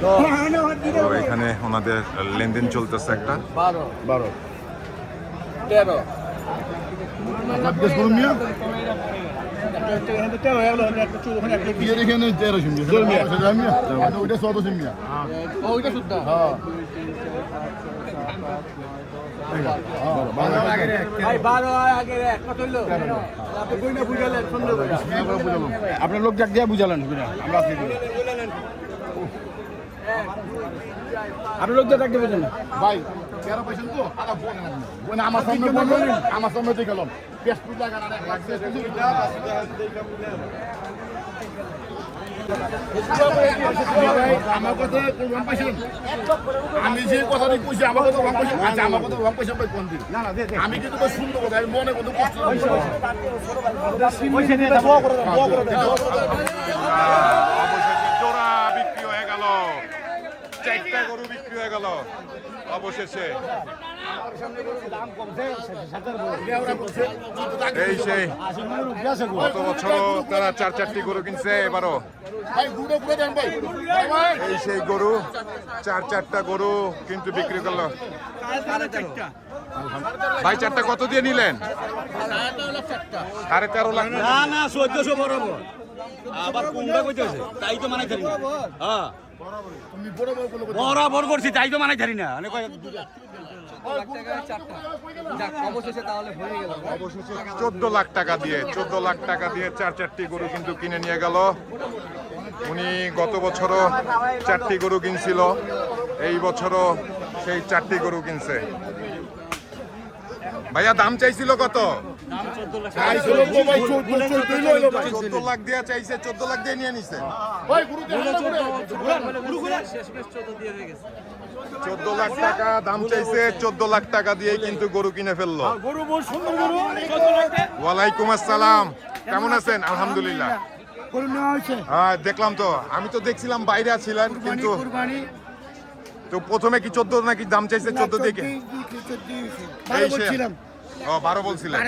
তো এখানে ওনাদের লেনদেন চলতেছে একটা 12 13 আপনার লোক যাক দিয়ে বুঝালেন আপনার লোক যাক দিয়ে বুঝালেন ভাই 13 পয়সা তো আমার সামনে আমার সামনে দিয়ে গেলাম ফেসবুক লাগা না লাগছে আমার কথা কোন পয়সা আমি যে কথাটি কইছি আমার কথা ওয়ান পয়সা আচ্ছা আমার কথা ওয়ান পয়সা কোন দিন না না আমি কিন্তু শুনতে কথা আমি মনে কত কষ্ট পয়সা নিয়ে দাও করে অবশেষে জোড়া বিক্রি হয়ে গেল, 4টা গরু বিক্রি হয়ে গেল অবশেষে। এই সেই গত বছর তারা 4টি গরু কিনছে, এবারও এই সেই গরু 4টা গরু কিন্তু বিক্রি করলো। ভাই 4টা কত দিয়ে নিলেন? 13.5 লাখ। না না 1400 বরাবর আবার কোনটা কইতেছে তাই তো মানে জানি না। হ্যাঁ বরাবর করছি তাই তো মানে জানি না। অবশেষে 14 লাখ টাকা দিয়ে 4টি গরু কিন্তু কিনে নিয়ে গেল। উনি গত বছরও 4টি গরু কিনছিল, এই বছরও সেই 4টি গরু কিনছে। ভাইয়া দাম চাইছিল কত? 14 লাখ দিয়ে চাইছে, 14 লাখ দিয়ে নিয়ে নিছে। 14 লাখ টাকা দাম চাইছে, 14 লাখ টাকা দিয়ে কিন্তু গরু কিনে ফেললো। ওয়ালাইকুম আসসালাম, কেমন আছেন? আলহামদুলিল্লাহ। হ্যাঁ দেখলাম তো, আমি তো দেখছিলাম বাইরে ছিলেন, কিন্তু তো প্রথমে কি 14 নাকি দাম চাইছে? 14 দিকে 12 বলছিলেন।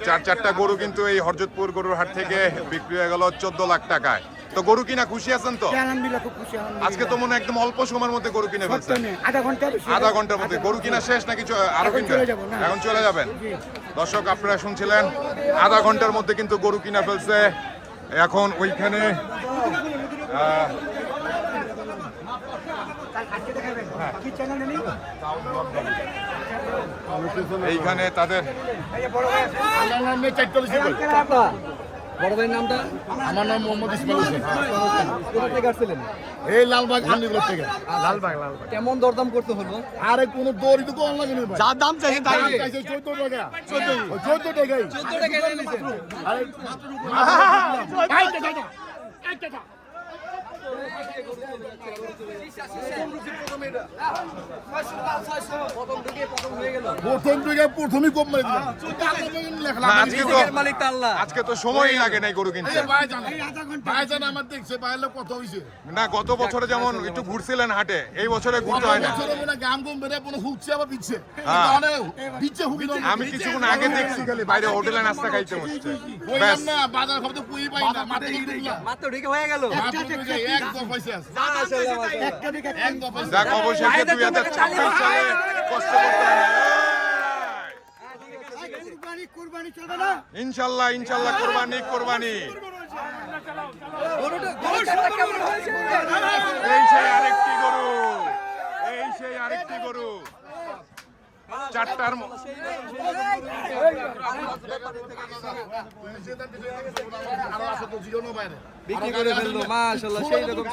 4টা গরু কিন্তু এই হরজতপুর গরুর হাট থেকে বিক্রি হয়ে গেল 14 লাখ টাকায়। তো গরু কিনা খুশি আছেন তো? আজকে তো মনে একদম অল্প সময়ের মধ্যে গরু কিনে ফেলছেন। আধা ঘন্টার মধ্যে গরু কিনা শেষ নাকি আরো কিনবেন? এখন চলে যাবেন। দর্শক আপনারা শুনছিলেন, আধা ঘন্টার মধ্যে কিন্তু গরু কিনা ফেলছে। এখন ওইখানে এইখানে তাদের বড় ভাইয়ের নামটা? আমার নাম মোহাম্মদ ইসমাইল হোসেন। কোথা থেকে আসছিলেন? এই লালবাগ আন্দিগুলো থেকে। লালবাগ। কেমন দরদাম করতে হলো? আরে কোন দড়ি তো কম লাগে না ভাই। যা দাম চাইছে তাই 14 টাকা। 14 টাকাই। 14 টাকা এনে নিছেন। আরে এক টাকা। প্রথমই কম মেরে দিলাম। আজকে তো সময়ই লাগে নাই গরু কিনতে। আমার দেখছে বাইরে কত হয়েছে না, গত বছরে যেমন একটু ঘুরছিলেন হাটে, এই বছরে ঘুরতে হয় না। গাম গম বেড়ে হুকছে আবার বিচ্ছে আমি কিছুক্ষণ আগে দেখছি খালি বাইরে হোটেলে নাস্তা খাইতে বসছে। না বাজার খবর তো পুই পাই না, মাত্র ঢেকে হয়ে গেল। এক পয়সা আছে। যাক, অবশেষে 2026 সালে কষ্ট করতে হয় না। ইনশাল্লাহ ইনশাল্লাহ, কোরবানি। এই সেই আরেকটি গরু 4টার বিক্রি করে ফেললো, মাশাআল্লাহ, সেই রকম।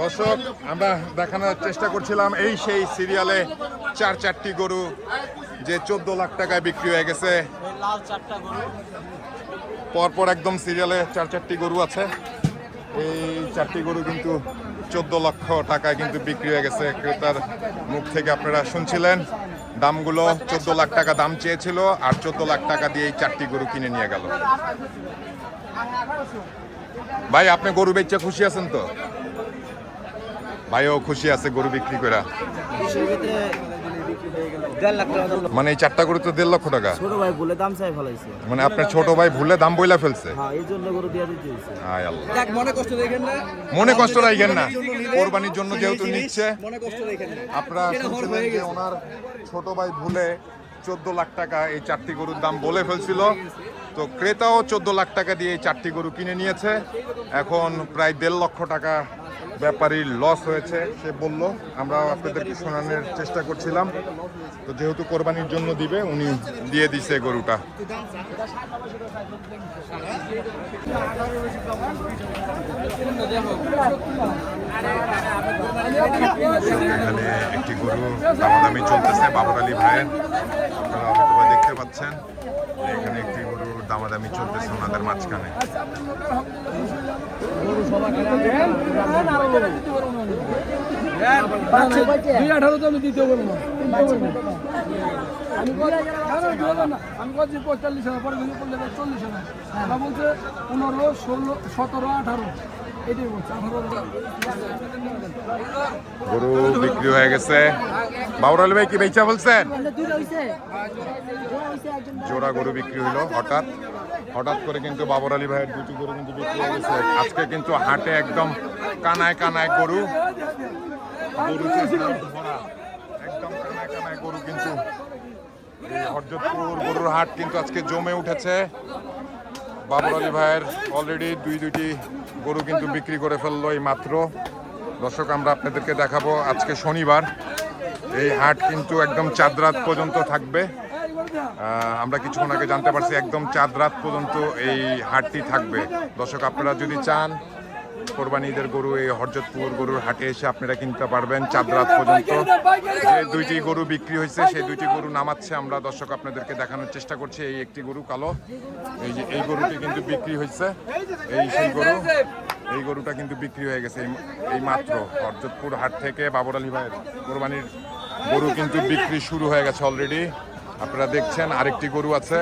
দর্শক আমরা দেখানোর চেষ্টা করছিলাম এই সেই সিরিয়ালে 4টি গরু যে 14 লাখ টাকায় বিক্রি হয়ে গেছে। পরপর একদম সিরিয়ালে 4টি গরু আছে। এই 4টি গরু কিন্তু 14 লক্ষ টাকায় কিন্তু বিক্রি হয়ে গেছে। ক্রেতার মুখ থেকে আপনারা শুনছিলেন, দামগুলো 14 লাখ টাকা দাম চেয়েছিল, আর 14 লাখ টাকা দিয়ে এই 4টি গরু কিনে নিয়ে গেল। ভাই আপনি গরু বেচে খুশি আছেন তো? ভাইও খুশি আছে গরু বিক্রি করে। মানে এই চারটা গরু তো 1.5 লক্ষ টাকা। ছোট ভাই বলে দাম চাই ফলাইছে। মানে আপনার ছোট ভাই ভুলে দাম বইলা ফেলছে। হ্যাঁ এই জন্য গরু দিয়ে দিতে হইছে। হায় আল্লাহ, দেখ মনে কষ্ট দেখেন না, মনে কষ্ট রাখেন না, কোরবানির জন্য যেহেতু নিচ্ছে মনে কষ্ট দেখেন না। আপনারা শুনছিলেন যে ওনার ছোট ভাই ভুলে 14 লাখ টাকা এই চারটি গরুর দাম বলে ফেলছিল। তো ক্রেতাও 14 লাখ টাকা দিয়ে এই চারটি গরু কিনে নিয়েছে। এখন প্রায় 1.5 লক্ষ টাকা ব্যাপারীর লস হয়েছে সে বলল। আমরা আপনাদেরকে শোনানোর চেষ্টা করছিলাম। তো যেহেতু কোরবানির জন্য দিবে উনি দিয়ে দিছে গরুটা। এখানে একটি গরু দামাদামি চলতেছে বাবর আলী ভাইয়ের, আপনারা হয়তো দেখতে পাচ্ছেন। এখানে একটি গরু দামাদামি চলতেছে ওনাদের মাঝখানে। আমি বলছি 45,000 পরে 40,000 বলছে 15, 16, 17, 18 এটাই বলছে। গরু বিক্রি হয়ে গেছে। বাবর আলী ভাই কি বেচা বলছেন? জোড়া গরু বিক্রি হইলো হঠাৎ করে, কিন্তু বাবর আলী ভাইয়ের দুটি গরু কিন্তু বিক্রি হয়ে গেছে। আজকে কিন্তু হাটে একদম কানায় কানায় গরু ভরা, একদম কানায় কানায় গরু। কিন্তু এই হরজতপুর গরুর হাট কিন্তু আজকে জমে উঠেছে। বাবর আলী ভাইয়ের অলরেডি দুইটি গরু কিন্তু বিক্রি করে ফেললো এই মাত্র। দর্শক আমরা আপনাদেরকে দেখাবো আজকে শনিবার এই হাট কিন্তু একদম চাঁদ রাত পর্যন্ত থাকবে। আমরা কিছুক্ষণ আগে জানতে পারছি একদম চাঁদ রাত পর্যন্ত এই হাটটি থাকবে। দর্শক আপনারা যদি চান কোরবানি ঈদের গরু এই হরজতপুর গরুর হাটে এসে আপনারা কিনতে পারবেন চাঁদ রাত পর্যন্ত। যে দুইটি গরু বিক্রি হয়েছে সেই দুইটি গরু নামাচ্ছে আমরা দর্শক আপনাদেরকে দেখানোর চেষ্টা করছি। এই একটি গরু কালো, এই যে এই গরুটি কিন্তু বিক্রি হয়েছে। এই সেই গরু, এই গরুটা কিন্তু বিক্রি হয়ে গেছে এই মাত্র। হরজতপুর হাট থেকে বাবর আলী ভাইয়ের কোরবানির গরু কিন্তু বিক্রি শুরু হয়ে গেছে অলরেডি। আপনারা দেখছেন আরেকটি গরু আছে।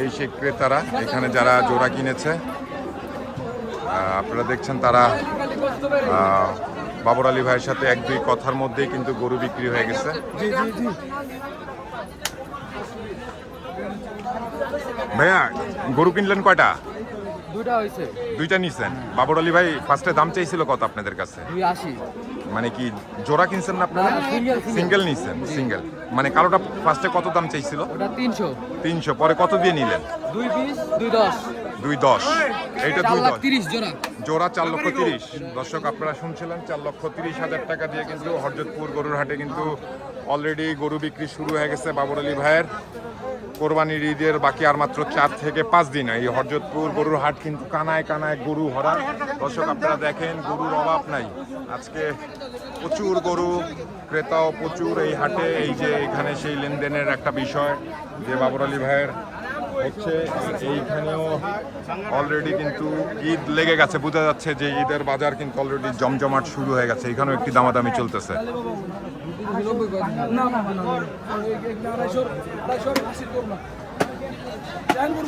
এই সেই ক্রেতারা এখানে যারা জোড়া কিনেছে আপনারা দেখছেন তারা বাবর আলী ভাইয়ের সাথে 1-2 কথার মধ্যেই কিন্তু গরু বিক্রি হয়ে গেছে। ভাইয়া গরু কিনলেন কয়টা? দুইটা হইছে। দুইটা নিছেন। বাবর আলী ভাই ফার্স্টে দাম চাইছিল কত আপনাদের কাছে? 280। মানে কি জোড়া কিনছেন না আপনারা? সিঙ্গেল নিছেন? সিঙ্গেল। মানে কালোটা ফার্স্টে কত দাম চাইছিল? ওটা 300। 300। পরে কত দিয়ে নিলেন? 2 পিস 210। 210। এইটা 210 30 জোড়া। জোড়া 4,30,000। দর্শক আপনারা শুনছিলেন 4,30,000 টাকা দিয়ে কিন্তু হরজতপুর গরুর হাটে কিন্তু অলরেডি গরু বিক্রি শুরু হয়ে গেছে বাবর আলী ভাইয়ের। কোরবানির ঈদের বাকি আর মাত্র 4 থেকে 5 দিন। এই হরজতপুর গরুর হাট কিন্তু কানায় কানায় গরু ভরা। দর্শক আপনারা দেখেন গরুর অভাব নাই। আজকে প্রচুর গরু, ক্রেতাও প্রচুর এই হাটে। এই যে এখানে সেই লেনদেনের একটা বিষয় যে বাবর আলী ভাইয়ের হচ্ছে। আর এইখানেও অলরেডি কিন্তু ঈদ লেগে গেছে, বোঝা যাচ্ছে যে ঈদের বাজার কিন্তু অলরেডি জমজমাট শুরু হয়ে গেছে। এখানেও একটি দামাদামি চলতেছে।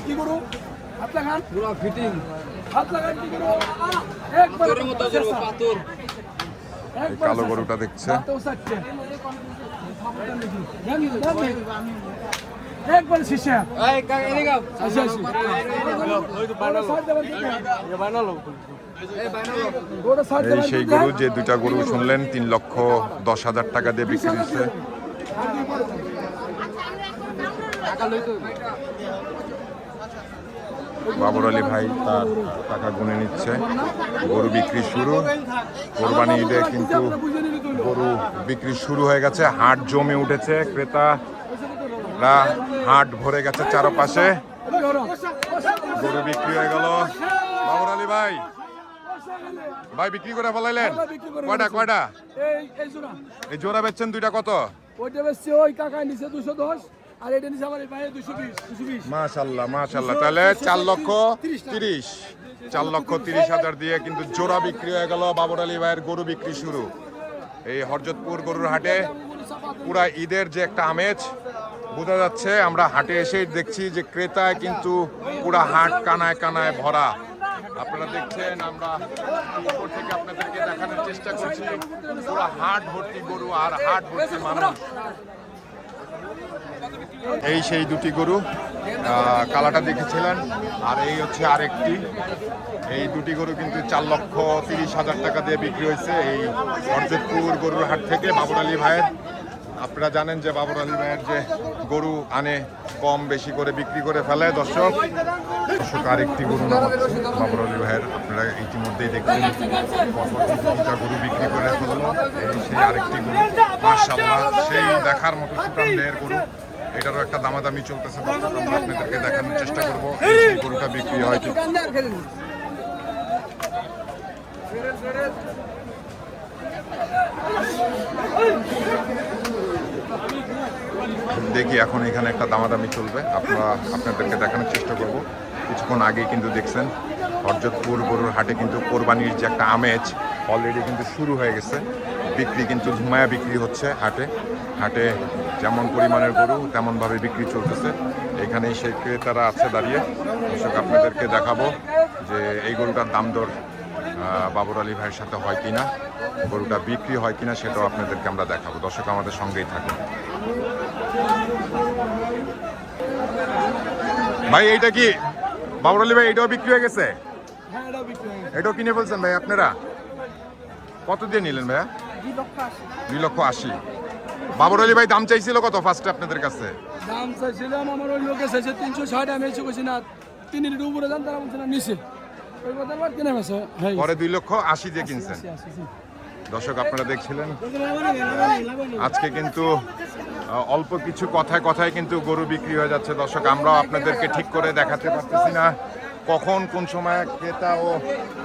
কি করু হাত লাগান পুরো ফিটিং। হাত লাগান কি করু তোর মতো করব পাথর। এই কালো গরুটা দেখছে। একবার শিশা এই কাকা এদিকে আও। আচ্ছা আচ্ছা ওই তো বানালো। এ বানালো। এই বানালো। গোটা সাইড এই সেই গরু যে দুইটা গরু শুনলেন 3,10,000 টাকা দিয়ে বিক্রি হচ্ছে। টাকা লই তো। বাবর আলী ভাই তার টাকা গুনে নিচ্ছে। গরু বিক্রি শুরু। কোরবানি ঈদে কিন্তু গরু বিক্রি শুরু হয়ে গেছে। হাট জমে উঠেছে। ক্রেতারা হাট ভরে গেছে চারপাশে। গরু বিক্রি হয়ে গেল। বাবর আলী ভাই ভাই বিক্রি করে ফেলাইলেন কয়টা? এই জোড়া বেচছেন দুইটা কত? ওইটা বেশি ওই কাকা নিচে 210 আর এটা নিচে আমার ভাই 220। মাশাআল্লাহ মাশাআল্লাহ। তাহলে 4,30,000 দিয়ে কিন্তু জোড়া বিক্রি হয়ে গেল। বাবর আলী ভাইয়ের গরু বিক্রি শুরু। এই হরজতপুর গরুর হাটে পুরা ঈদের যে একটা আমেজ বোঝা যাচ্ছে। আমরা হাটে এসেই দেখছি যে ক্রেতায় কিন্তু পুরা হাট কানায় কানায় ভরা। আপনারা আপনারা দেখছেন, আমরা উপর থেকে আপনাদেরকে দেখানোর চেষ্টা করছি পুরো হাট ভর্তি গরু আর হাট ভর্তি মানুষ। এই সেই দুটি গরু, কালাটা দেখেছিলেন, আর এই হচ্ছে আরেকটি। এই দুটি গরু কিন্তু 4,30,000 টাকা দিয়ে বিক্রি হয়েছে এই হরজতপুর গরুর হাট থেকে বাবর আলী ভাইয়ের। আপনারা জানেন যে বাবর আলী ভাইয়ের যে গরু আনে কম বেশি করে বিক্রি করে ফেলে। দর্শক আরেকটি গরু নামাচ্ছে বাবর আলী ভাইয়ের, আপনারা ইতিমধ্যেই দেখছেন দুটা গরু বিক্রি করে ফেললো। এই সেই আরেকটি গরু, মাশাআল্লাহ সেই দেখার মতো সুঠাম দেহের গরু। এটারও একটা দামাদামি চলতেছে, দর্শক আমরা আপনাদেরকে দেখানোর চেষ্টা করবো এই সেই গরুটা বিক্রি হয় কি। দেখি এখন এখানে একটা দামাদামি চলবে, আপনাদেরকে দেখানোর চেষ্টা করব। কিছুক্ষণ আগেই কিন্তু দেখছেন হরজতপুর গরুর হাটে কিন্তু কোরবানির যে একটা আমেজ অলরেডি কিন্তু শুরু হয়ে গেছে। বিক্রি কিন্তু ঝুমায়া বিক্রি হচ্ছে হাটে। হাটে যেমন পরিমাণের গরু তেমনভাবে বিক্রি চলতেছে। এখানেই সেই ক্রেতারা আছে দাঁড়িয়ে। দর্শক আপনাদেরকে দেখাবো যে এই গরুটার দাম দর বাবর আলী ভাইয়ের সাথে হয় কিনা, গরুটা বিক্রি হয় কিনা সেটাও আপনাদেরকে আমরা দেখাবো। দর্শক আমাদের সঙ্গেই থাকুন। ভাই এইটা কি বাবর আলী ভাই, এটাও বিক্রি হয়ে গেছে? এটাও কিনে ফেলছেন ভাই আপনারা? কত দিয়ে নিলেন ভাইয়া? 2,80,000। বাবর আলী ভাই দাম চাইছিল কত ফার্স্টে আপনাদের কাছে? দাম চাইছিলাম আমার ওই লোকে চাইছে 360, আমি এসে কইছি না 3 উপরে যান, তারা বলছে না নিচে। ওই কথা আবার কিনে গেছে পরে 2,80,000 দিয়ে কিনছেন। দর্শক আপনারা দেখছিলেন আজকে কিন্তু অল্প কিছু কথায় কথায় কিন্তু গরু বিক্রি হয়ে যাচ্ছে। দর্শক আমরাও আপনাদেরকে ঠিক করে দেখাতে পারতেছি না কখন কোন সময় ক্রেতা ও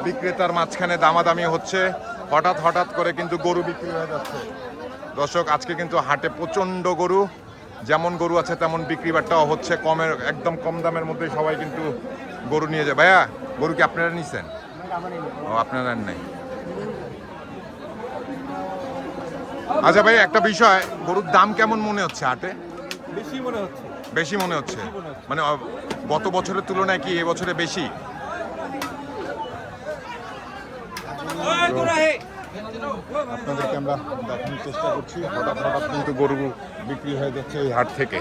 বিক্রেতার মাঝখানে দামাদামি হচ্ছে। হঠাৎ করে কিন্তু গরু বিক্রি হয়ে যাচ্ছে। দর্শক আজকে কিন্তু হাটে প্রচণ্ড গরু, যেমন গরু আছে তেমন বিক্রি বাট্টাও হচ্ছে। কমের একদম কম দামের মধ্যে সবাই কিন্তু গরু নিয়ে যায়। ভাইয়া গরু কি আপনারা নিছেন? ও আপনারা নেন নাই। আচ্ছা ভাই একটা বিষয়, গরুর দাম কেমন মনে হচ্ছে হাটে? বেশি মনে হচ্ছে মানে গত বছরের তুলনায় কি এবছরে বেশি? আপনাদেরকে আমরা দেখানোর চেষ্টা করছি। হঠাৎ কিন্তু গরু বিক্রি হয়ে যাচ্ছে এই হাট থেকে।